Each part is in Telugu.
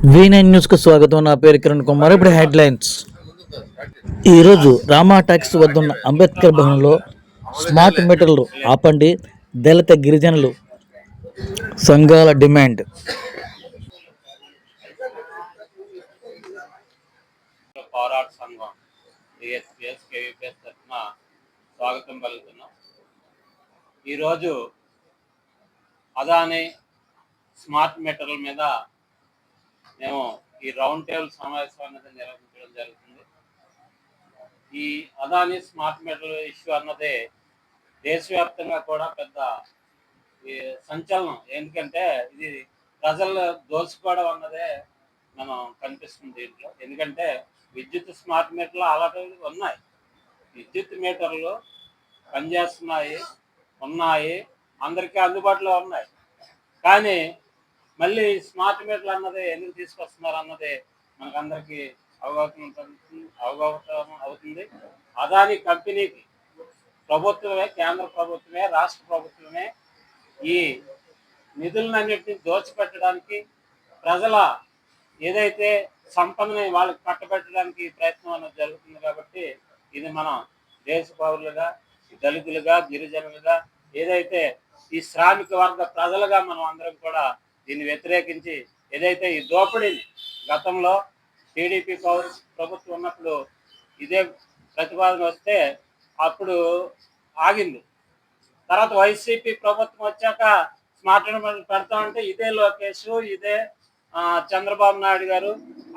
V9 న్యూస్కు స్వాగతం. నా పేరు కిరణ్ కుమార్. ఇప్పుడు హెడ్లైన్స్. ఈరోజు రామా టాక్స్ వద్ద ఉన్న అంబేద్కర్ భవన్లో స్మార్ట్ మీటర్లు ఆపండి, దళిత గిరిజనులు సంఘాల డిమాండ్. పోరాట సంఘం డిఎస్పిఎస్ కేవీపీఎస్ తరఫున స్వాగతం పలుకుతున్నాం. ఈరోజు అదాని స్మార్ట్ మీటర్ల మీద మేము ఈ రౌండ్ టేబుల్ సమావేశం అనేది నిర్వహించడం జరుగుతుంది. ఈ అదాని స్మార్ట్ మీటర్ ఇష్యూ అన్నది దేశవ్యాప్తంగా కూడా పెద్ద సంచలనం. ఎందుకంటే ఇది ప్రజలు దోచుకోవడం అన్నదే మనం కనిపిస్తుంది దీంట్లో. ఎందుకంటే విద్యుత్ స్మార్ట్ మీటర్లు అలాంటివి ఉన్నాయి, విద్యుత్ మీటర్లు పనిచేస్తున్నాయి, ఉన్నాయి, అందరికీ అందుబాటులో ఉన్నాయి. కానీ మళ్ళీ స్మార్ట్ మీటర్లు అన్నది ఎందుకు తీసుకొస్తున్నారు అన్నది మనకందరికీ అవగాహన అవుతుంది. అదాని కంపెనీకి ప్రభుత్వమే, కేంద్ర ప్రభుత్వమే, రాష్ట్ర ప్రభుత్వమే ఈ నిధులన్నింటినీ దోచిపెట్టడానికి, ప్రజల ఏదైతే సంపదని వాళ్ళకి కట్టబెట్టడానికి ప్రయత్నం అనేది జరుగుతుంది. కాబట్టి ఇది మనం దేశ పౌరులుగా, దళితులుగా, గిరిజనులుగా, ఏదైతే ఈ శ్రామిక వర్గ ప్రజలుగా మనం అందరం కూడా దీన్ని వ్యతిరేకించి, ఏదైతే ఈ దోపిడీని గతంలో టీడీపీ ప్రభుత్వం ఉన్నప్పుడు ఇదే ప్రతిపాదన వస్తే అప్పుడు ఆగింది. తర్వాత వైసీపీ ప్రభుత్వం వచ్చాక స్మార్ట్ మీటర్లు పెడతామంటే ఇదే లోకేష్, ఇదే చంద్రబాబు నాయుడు గారు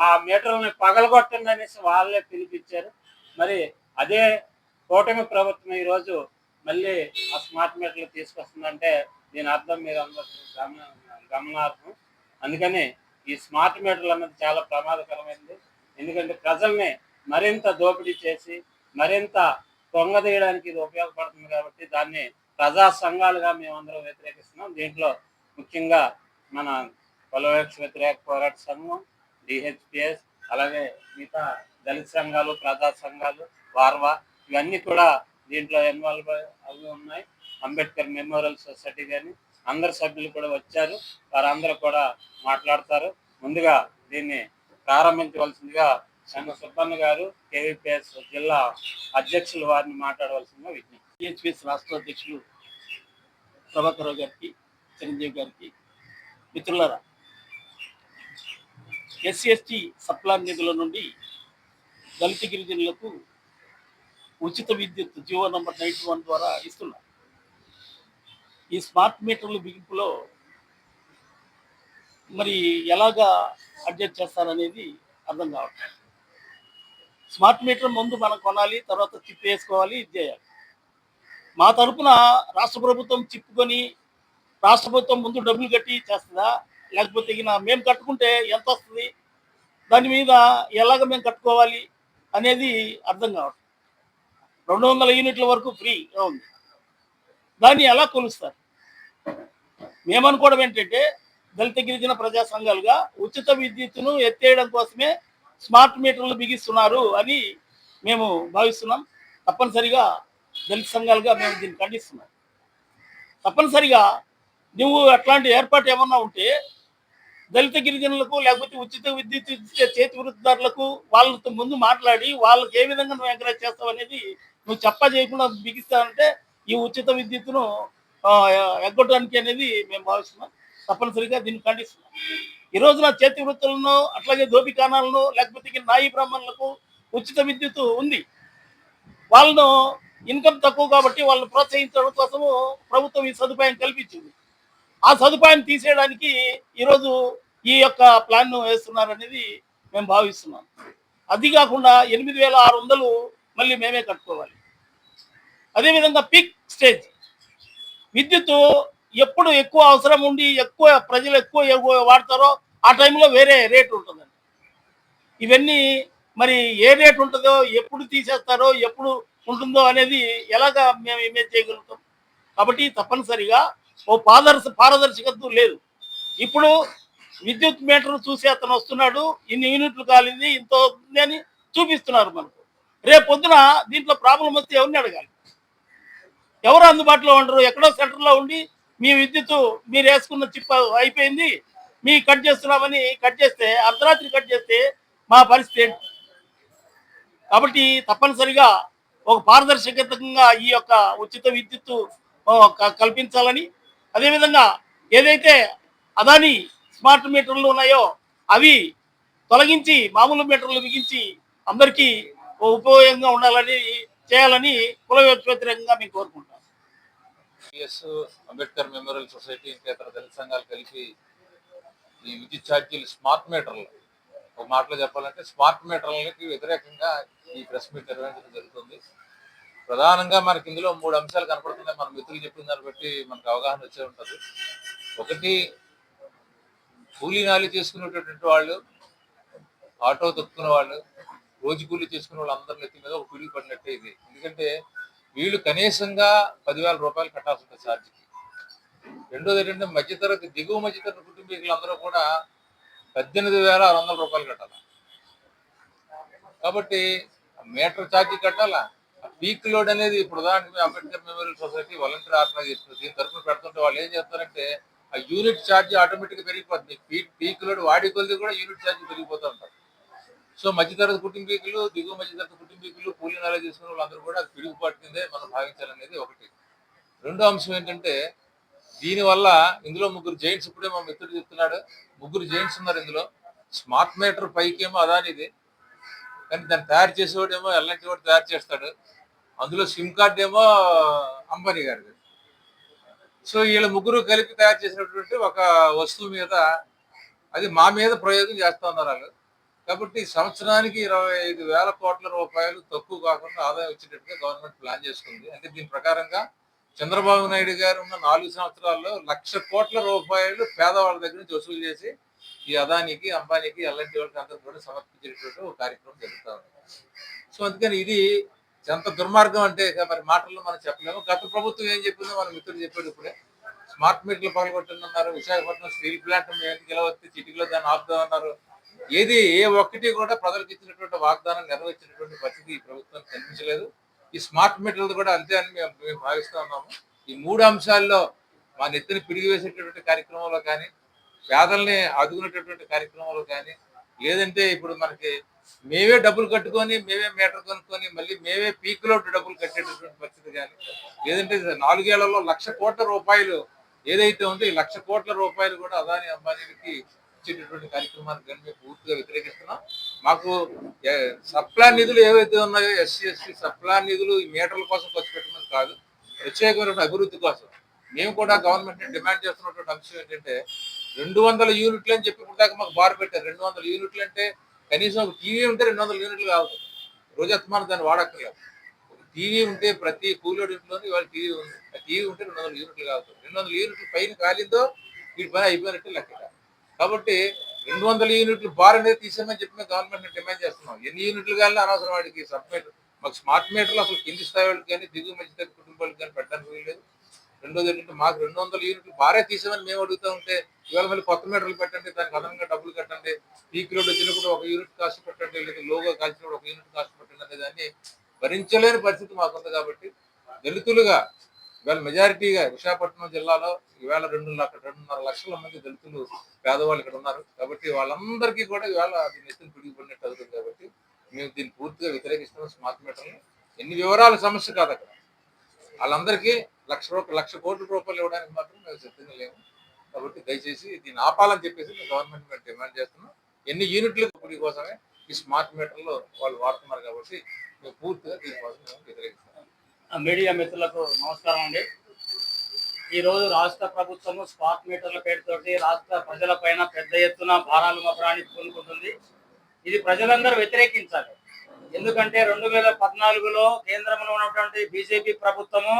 ఆ మీటర్లని పగలగొట్టండి అనేసి వాళ్ళే పిలిపించారు. మరి అదే కూటమి ప్రభుత్వం ఈరోజు మళ్ళీ ఆ స్మార్ట్ మీటర్లు తీసుకొస్తుందంటే దీని అర్థం మీరు అందరూ గమనార్హం. అందుకని ఈ స్మార్ట్ మీటర్లు అన్నది చాలా ప్రమాదకరమైనది. ఎందుకంటే ప్రజల్ని మరింత దోపిడీ చేసి మరింత పొంగదీయడానికి ఇది ఉపయోగపడుతుంది. కాబట్టి దాన్ని ప్రజా సంఘాలుగా మేమందరం వ్యతిరేకిస్తున్నాం. దీంట్లో ముఖ్యంగా మన కులవివక్ష వ్యతిరేక పోరాట సంఘం, డిహెచ్పిఎస్, అలాగే మిగతా దళిత సంఘాలు, ప్రజా సంఘాలు, వార్వా, ఇవన్నీ కూడా దీంట్లో ఇన్వాల్వ్ అవి ఉన్నాయి. అంబేద్కర్ మెమోరియల్ సొసైటీ కానీ అందరు సభ్యులు కూడా వచ్చారు, వారందరూ కూడా మాట్లాడతారు. ముందుగా దీన్ని ప్రారంభించవలసిందిగా సుబ్బన్న గారు, కేవీపీఎస్ జిల్లా అధ్యక్షులు, వారిని మాట్లాడవలసిందిగా విజ్ఞప్తి. టీహెచ్పీఎస్ రాష్ట్ర అధ్యక్షులు ప్రభాకర్ రావు గారికి, చిరంజీవి గారికి, మిత్రులారా, ఎస్సీ/ఎస్టీ సప్లాన్ నిధుల నుండి దళిత గిరిజనులకు ఉచిత విద్యుత్ జీవో నంబర్ 91 ద్వారా ఇస్తున్నారు. ఈ స్మార్ట్ మీటర్ల బిగింపులో మరి ఎలాగా అడ్జస్ట్ చేస్తారనేది అర్థం కావట్లేదు. స్మార్ట్ మీటర్ ముందు మనం కొనాలి, తర్వాత చిప్ వేసుకోవాలి, ఇది చేయాలి. మా తరఫున రాష్ట్ర ప్రభుత్వం చిప్పుకొని రాష్ట్ర ప్రభుత్వం ముందు డబ్బులు కట్టి చేస్తుందా, లేకపోతే మేము కట్టుకుంటే ఎంత వస్తుంది, దాని మీద ఎలాగ మేము కట్టుకోవాలి అనేది అర్థం కావట్లేదు. 200 యూనిట్ల వరకు ఫ్రీగా ఉంది, దాన్ని ఎలా కొలుస్తారు? మేమనుకోవడం ఏంటంటే దళిత గిరిజన ప్రజా సంఘాలుగా ఉచిత విద్యుత్తును ఎత్తేయడం కోసమే స్మార్ట్ మీటర్లు బిగిస్తున్నారు అని మేము భావిస్తున్నాం. తప్పనిసరిగా దళిత సంఘాలుగా మేము దీన్ని ఖండిస్తున్నాం. తప్పనిసరిగా నువ్వు అట్లాంటి ఏర్పాటు ఏమన్నా ఉంటే దళిత గిరిజనులకు, లేకపోతే ఉచిత విద్యుత్ ఇచ్చే చేతి వృత్తిదారులకు వాళ్ళతో ముందు మాట్లాడి వాళ్ళకి ఏ విధంగా నువ్వు ఎంకరేజ్ చేస్తావు అనేది నువ్వు చేయకుండా బిగిస్తావంటే ఈ ఉచిత విద్యుత్తును ఎగ్గొట్టడానికి అనేది మేము భావిస్తున్నాం. తప్పనిసరిగా దీన్ని ఖండిస్తున్నాం. ఈ రోజున చేతి వృత్తులను, అట్లాగే దోపికానాలను, లేకపోతే నాయి బ్రాహ్మణులకు ఉచిత విద్యుత్ ఉంది. వాళ్ళను ఇన్కమ్ తక్కువ కాబట్టి వాళ్ళని ప్రోత్సహించడం కోసము ప్రభుత్వం ఈ సదుపాయం కల్పించింది. ఆ సదుపాయం తీసేయడానికి ఈరోజు ఈ యొక్క ప్లాన్ను వేస్తున్నారనేది మేము భావిస్తున్నాం. అది కాకుండా 8,600 మళ్ళీ మేమే కట్టుకోవాలి. అదేవిధంగా పీక్ స్టేజ్ విద్యుత్ ఎప్పుడు ఎక్కువ అవసరం ఉండి ప్రజలు ఎక్కువ వాడతారో ఆ టైంలో వేరే రేటు ఉంటుందండి. ఇవన్నీ మరి ఏ రేటు ఉంటుందో, ఎప్పుడు తీసేస్తారో, ఎప్పుడు ఉంటుందో అనేది ఎలాగా మేము ఇమేజ్ చేయగలుగుతాం? కాబట్టి తప్పనిసరిగా ఓ పారదర్శకత్వం లేదు. ఇప్పుడు విద్యుత్ మీటర్ చూసి అతను వస్తున్నాడు, ఇన్ని యూనిట్లు కాలింది, ఇంత అవుతుంది అని చూపిస్తున్నారు మనకు. రేపు పొద్దున దీంట్లో ప్రాబ్లం వస్తే ఎవరిని అడగాలి? ఎవరు అందుబాటులో ఉండరు? ఎక్కడో సెంటర్లో ఉండి మీ విద్యుత్ మీరు వేసుకున్న చిప్ అయిపోయింది, మీ కట్ చేస్తున్నామని కట్ చేస్తే, అర్ధరాత్రి కట్ చేస్తే మా పరిస్థితి ఏంటి? కాబట్టి తప్పనిసరిగా ఒక పారదర్శకంగా ఈ యొక్క ఉచిత విద్యుత్తు కల్పించాలని, అదేవిధంగా ఏదైతే అదాని స్మార్ట్ మీటర్లు ఉన్నాయో అవి తొలగించి మామూలు మీటర్లు బిగించి అందరికీ ఉపయోగంగా ఉండాలని చేయాలని కుల వ్యతిరేకంగా మేము కోరుకుంటాం. పిఎస్ అంబేద్కర్ మెమోరియల్ సొసైటీ ఇంకా ఇతర దళిత సంఘాలు కలిపి ఈ విద్యుత్ ఛార్జీలు స్మార్ట్ మీటర్లు, ఒక మాటలో చెప్పాలంటే స్మార్ట్ మీటర్లకి వ్యతిరేకంగా ఈ ప్రెస్ మీట్ నిర్వహించడం జరుగుతుంది. ప్రధానంగా మనకి ఇందులో 3 అంశాలు కనపడుతున్నాయి. మన మిత్రులు చెప్పిన దాన్ని బట్టి మనకు అవగాహన వచ్చే ఉంటుంది. ఒకటి, కూలీ నాలి చేసుకునేటటువంటి వాళ్ళు, ఆటో తొక్కుకునే వాళ్ళు, రోజు కూలీ చేసుకునే వాళ్ళు అందరి నెత్తి మీద ఒక పిడుగు పడినట్టే ఇది. ఎందుకంటే వీళ్ళు కనీసంగా 10,000 రూపాయలు కట్టాల్సి ఉంటుంది ఛార్జీకి. రెండోది ఏంటంటే మధ్యతరగతి, దిగువ మధ్యతరగతి కుటుంబీకులందరూ కూడా 18,600 రూపాయలు కట్టాలి. కాబట్టి మీటర్ ఛార్జీ కట్టాలా. పీక్ లోడ్ అనేది ప్రధానంగా Ambedkar memorial society volunteer organise చేస్తుంది. దీని తరఫున పెడుతుంటే వాళ్ళు ఏం చేస్తారంటే ఆ యూనిట్ ఛార్జ్ ఆటోమేటిక్గా పెరిగిపోతుంది. పీక్ లోడ్ వాడి కొద్ది కూడా యూనిట్ ఛార్జ్ పెరిగిపోతూ ఉంటారు. సో మధ్యతరగతి కుటుంబీకులు, దిగువ మధ్యతరగతి కుటుంబీకులు, కూలీ నాలి చేసుకునే వాళ్ళందరూ కూడా అది పిడుగుపాటు కిందే మనం భావించాలనేది ఒకటి. రెండో అంశం ఏంటంటే దీనివల్ల ఇందులో 3 జైంట్స్, ఇప్పుడే మా మిత్రుడు చెప్తున్నాడు, 3 జైంట్స్ ఉన్నారు ఇందులో. స్మార్ట్ మీటర్ పైకేమో అదానిది, కానీ దాన్ని తయారు చేసేవాడేమో ఎల్ఎన్టీ వాడు తయారు చేస్తాడు. అందులో సిమ్ కార్డ్ ఏమో అంబానీ గారిది. సో వీళ్ళ 3 కలిపి తయారు చేసినటువంటి ఒక వస్తువు మీద అది మా మీద ప్రయోగం చేస్తూ ఉన్నారు వాళ్ళు. కాబట్టి సంవత్సరానికి 25,000 కోట్ల రూపాయలు తక్కువ కాకుండా ఆదాయం వచ్చేటట్టుగా గవర్నమెంట్ ప్లాన్ చేసుకుంది. అంటే దీని ప్రకారంగా చంద్రబాబు నాయుడు గారు ఉన్న 4 సంవత్సరాల్లో 1,00,000 కోట్ల రూపాయలు పేదవాళ్ళ దగ్గర నుంచి వసూలు చేసి ఈ అదానికి, అంబానీకి, ఎల్ఎన్టీ వాళ్ళకి అందరూ కూడా సమర్పించేటటువంటి ఒక కార్యక్రమం జరుగుతూ ఉంది. సో అందుకని ఇది ఎంత దుర్మార్గం అంటే మరి మాటల్లో మనం చెప్పలేము. గత ప్రభుత్వం ఏం చెప్పిందో మన మిత్రుడు చెప్పాడు ఇప్పుడే. స్మార్ట్ మీటర్లు పగలగొట్టున్నారు, విశాఖపట్నం స్టీల్ ప్లాంట్ మేము ఎలా వస్తే చిటికలో దాన్ని ఆపుదామన్నారు. ఏ ఒక్కటి కూడా ప్రజలకు ఇచ్చినటువంటి వాగ్దానం నెరవేర్చినటువంటి పరిస్థితి ఈ ప్రభుత్వం కనిపించలేదు. ఈ స్మార్ట్ మీటర్లు కూడా అంతే అని మేము భావిస్తూ ఉన్నాము. ఈ 3 అంశాల్లో మా నెత్తిని పిడిగి వేసేటటువంటి కార్యక్రమంలో కానీ, పేదల్ని ఆదుకునేటటువంటి కార్యక్రమంలో కానీ, లేదంటే ఇప్పుడు మనకి మేమే డబ్బులు కట్టుకొని, మేమే మీటర్ కొనుక్కొని, మళ్ళీ మేమే పీక్ లోడ్ డబ్బులు కట్టేటటువంటి పరిస్థితి కానీ, లేదంటే 4 ఏళ్లలో 1,00,000 కోట్ల రూపాయలు ఏదైతే ఉందో ఈ 1,00,000 కోట్ల రూపాయలు కూడా అదాని, అంబానీకి ఇచ్చేటటువంటి కార్యక్రమాన్ని కానీ మేము పూర్తిగా వ్యతిరేకిస్తున్నాం. మాకు సప్లాన్ నిధులు ఏవైతే ఉన్నాయో ఎస్సీ ఎస్టీ సప్లాన్ నిధులు ఈ మీటర్ల కోసం ఖర్చు పెట్టడం కాదు, ప్రత్యేకమైన అభివృద్ధి కోసం. మేము కూడా గవర్నమెంట్ డిమాండ్ చేస్తున్నటువంటి అంశం ఏంటంటే 200 యూనిట్లు అని చెప్పి ఇప్పుడు దాకా మాకు బారు పెట్టారు. 200 యూనిట్లు అంటే కనీసం ఒక టీవీ ఉంటే 200 యూనిట్లు కావాలి. రోజత్మానం దాన్ని వాడక్కర్లేదు. టీవీ ఉంటే ప్రతి కూలోడి ఇంట్లోనే ఇవాళ టీవీ ఉంది. ఆ టీవీ ఉంటే 200 యూనిట్లు కావాలి. 200 యూనిట్లు పైన కాలిందో వీటి పని అయిపోయినట్టు లెక్క. కాబట్టి 200 యూనిట్లు బార్ అనేది తీసేమని చెప్పి మేము గవర్నమెంట్ డిమాండ్ చేస్తున్నాం. ఎన్ని యూనిట్లు కానీ అనవసరం వాడికి సబ్ మీటర్. మాకు స్మార్ట్ మీటర్లు అసలు కింది స్థాయి వాళ్ళకి కానీ, దిగువ మధ్యతరగతి కుటుంబాలకు కానీ పెట్టడానికి వీల్లేదు. రెండోది ఏంటంటే మాకు 200 యూనిట్లు బారే తీసేమని మేము అడుగుతూ ఉంటే ఇవాళ మళ్ళీ కొత్త మీటర్లు పెట్టండి, దానికి అదనంగా డబ్బులు కట్టండి, పీక్ లోడ్ వచ్చినప్పుడు 1 యూనిట్ కాస్ట్ పెట్టండి, లేదా లోగా కాల్చినప్పుడు 1 యూనిట్ కాస్ట్ పెట్టండి అనే దాన్ని భరించలేని పరిస్థితి మాకుంది. కాబట్టి దళితులుగా ఇవాళ మెజారిటీగా విశాఖపట్నం జిల్లాలో ఇవాళ 2.5 లక్షల మంది దళితులు పేదవాళ్ళు ఇక్కడ ఉన్నారు. కాబట్టి వాళ్ళందరికీ కూడా ఇవాళ అది నెత్తిని పిడిగిపడినట్టు అవుతుంది. కాబట్టి మేము దీన్ని పూర్తిగా వ్యతిరేకిస్తున్నాం. స్మార్ట్ మీటర్ని ఎన్ని వివరాల సమస్య కాదు అక్కడ. వాళ్ళందరికీ 1,00,000 కోట్ల రూపాయలు ఇవ్వడానికి మాత్రం మేము సిద్ధంగా లేము. కాబట్టి దయచేసి దీన్ని ఆపాలని చెప్పేసి మేము గవర్నమెంట్ మేము డిమాండ్ చేస్తున్నాం. ఎన్ని యూనిట్ల గుడి కోసమే ఈ స్మార్ట్ మీటర్లు వాళ్ళు వాడుతున్నారు. కాబట్టి మేము పూర్తిగా దీనికోసం మేము వ్యతిరేకిస్తున్నాం. మీడియా మిత్రులకు నమస్కారం అండి. ఈరోజు రాష్ట్ర ప్రభుత్వము స్మార్ట్ మీటర్ల పేరుతోటి రాష్ట్ర ప్రజలపైన పెద్ద ఎత్తున భారాలు మోపడానికి పూనుకుంటుంది. ఇది ప్రజలందరూ వ్యతిరేకించాలి. ఎందుకంటే 2014లో కేంద్రంలో ఉన్నటువంటి బీజేపీ ప్రభుత్వము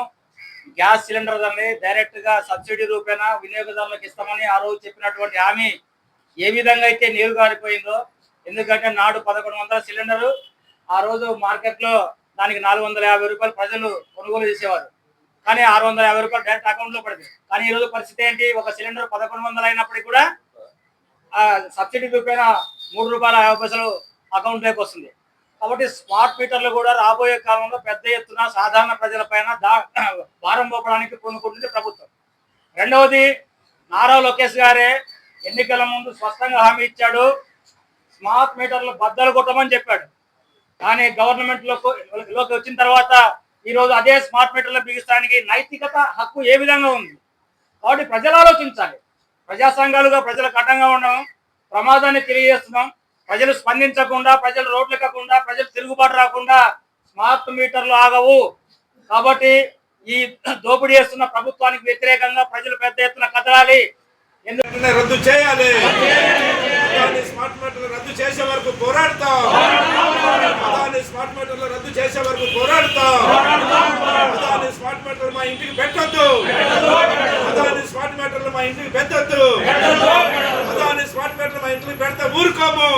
గ్యాస్ సిలిండర్ ధరని డైరెక్ట్ గా సబ్సిడీ రూపేణా వినియోగదారులకు ఇస్తామని ఆ రోజు చెప్పినటువంటి హామీ ఏ విధంగా అయితే నీరు గారిపోయిందో. ఎందుకంటే నాడు 1100 సిలిండరు ఆ రోజు మార్కెట్లో దానికి 450 రూపాయలు ప్రజలు కొనుగోలు చేసేవారు. కానీ 650 రూపాయలు డైరెక్ట్ అకౌంట్ లో పడింది. కానీ ఈ రోజు పరిస్థితి ఏంటి? ఒక సిలిండర్ 1100 అయినప్పటికీ కూడా సబ్సిడీ రూపేణా ₹3.50 అకౌంట్ లోకి వస్తుంది. కాబట్టి స్మార్ట్ మీటర్లు కూడా రాబోయే కాలంలో పెద్ద ఎత్తున సాధారణ ప్రజలపైన భారం మోపడానికి పూనుకుంటుంది ప్రభుత్వం. రెండవది, నారా లోకేష్ గారే ఎన్నికల ముందు స్పష్టంగా హామీ ఇచ్చాడు, స్మార్ట్ మీటర్లు బద్దలు కొట్టమని చెప్పాడు. కానీ గవర్నమెంట్ లోకి వచ్చిన తర్వాత ఈరోజు అదే స్మార్ట్ మీటర్లు బిగిస్తానికి నైతికత హక్కు ఏ విధంగా ఉంది? కాబట్టి ప్రజలు ఆలోచించాలి. ప్రజా సంఘాలుగా ప్రజలకు అడ్డంగా ఉండడం ప్రమాదాన్ని తెలియజేస్తున్నాం. ప్రజలు స్పందించకుండా, ప్రజలు రోడ్లు ఎక్కకుండా, ప్రజలు తిరుగుబాటు రాకుండా స్మార్ట్ మీటర్లు ఆగవు. కాబట్టి ఈ దోపిడీ చేస్తున్న ప్రభుత్వానికి వ్యతిరేకంగా ప్రజలు పెద్ద ఎత్తున కదలాలి. రద్దు చేయాలి. స్మార్ట్ మీటర్లు రద్దు చేసే వరకు పోరాడతాం. స్మార్ట్ మీటర్లు రద్దు చేసే వరకు పోరాడతాం. స్మార్ట్ మీటర్లు మా ఇంటికి పెట్టొద్దు. స్మార్ట్ మీటర్లు మా ఇంటికి పెట్టొద్దు. స్మార్ట్ మీటర్లు మా ఇంటికి పెడితే ఊరుకోము.